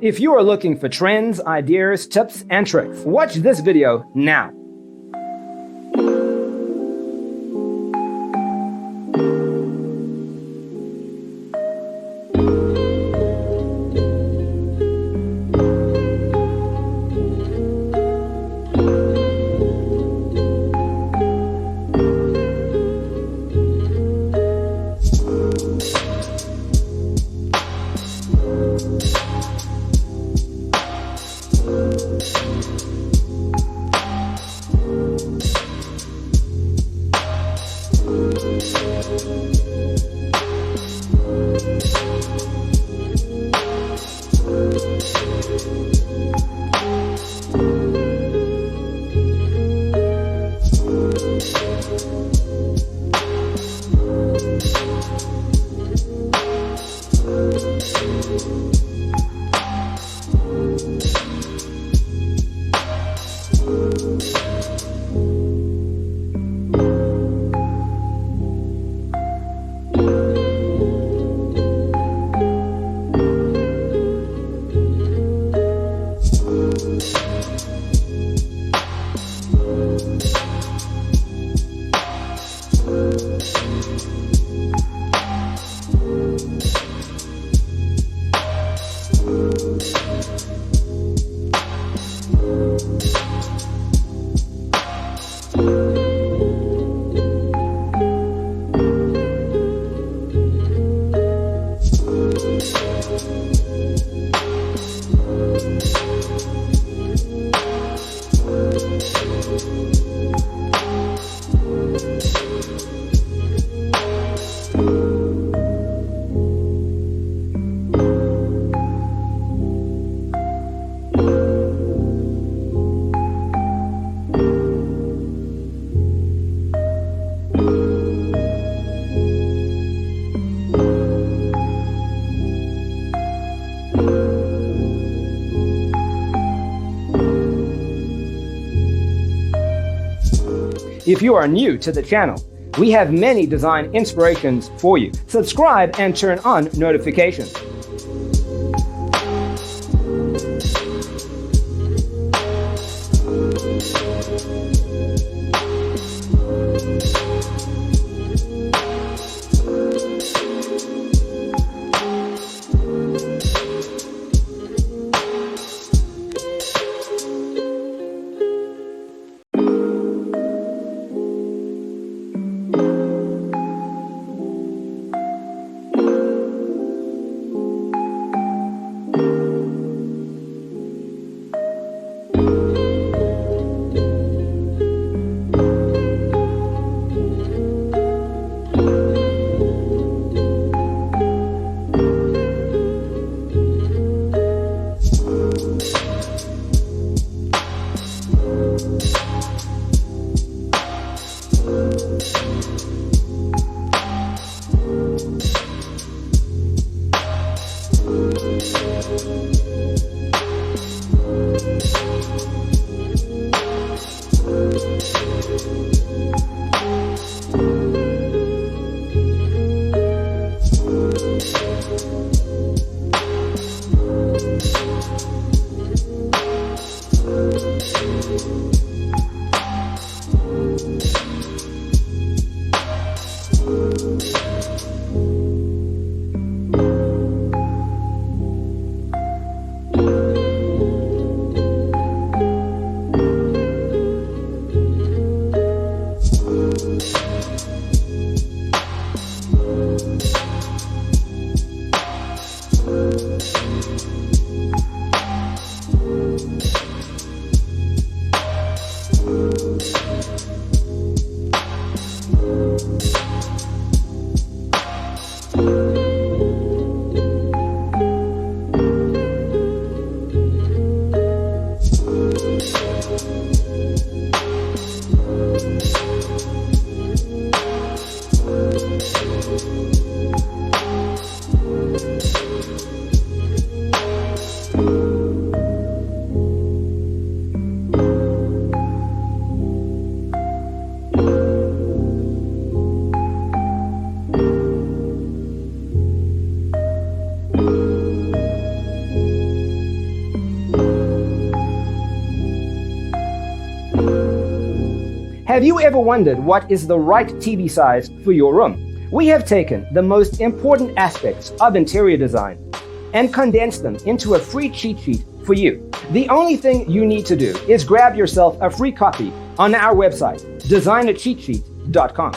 If you are looking for trends, ideas, tips, and tricks, watch this video now. If you are new to the channel, we have many design inspirations for you. Subscribe and turn on notifications. Have you ever wondered what is the right TV size for your room? We have taken the most important aspects of interior design and condensed them into a free cheat sheet for you. The only thing you need to do is grab yourself a free copy on our website, designercheatsheet.com.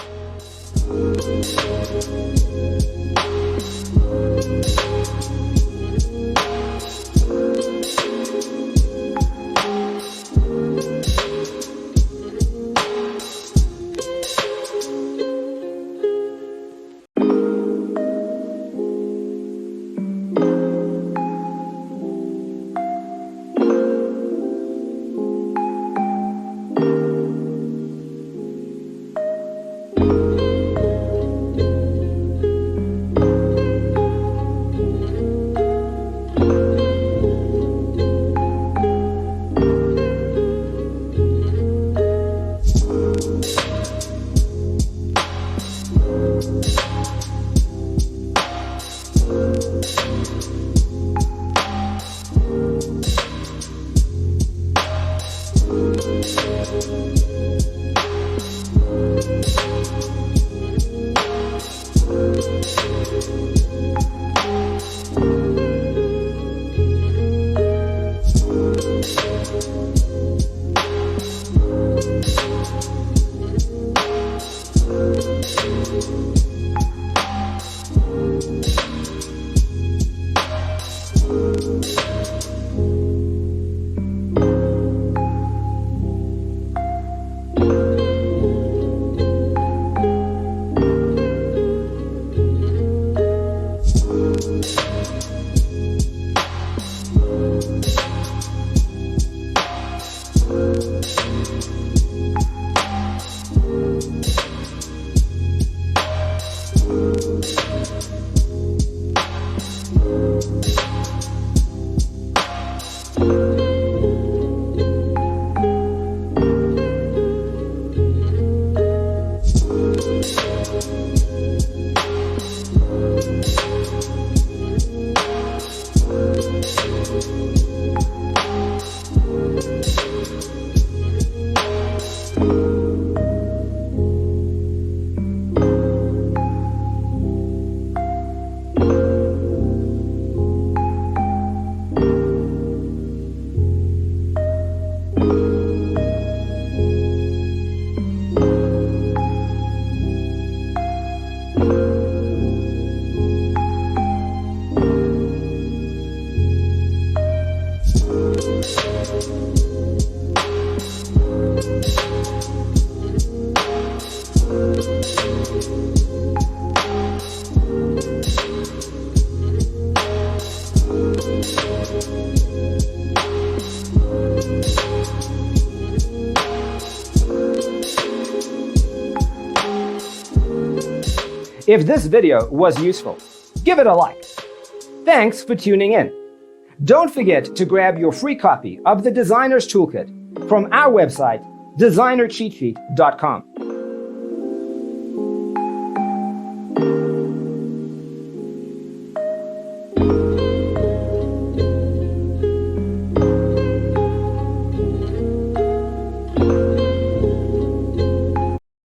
If this video was useful, give it a like. Thanks for tuning in. Don't forget to grab your free copy of the Designer's Toolkit from our website, designercheatsheet.com.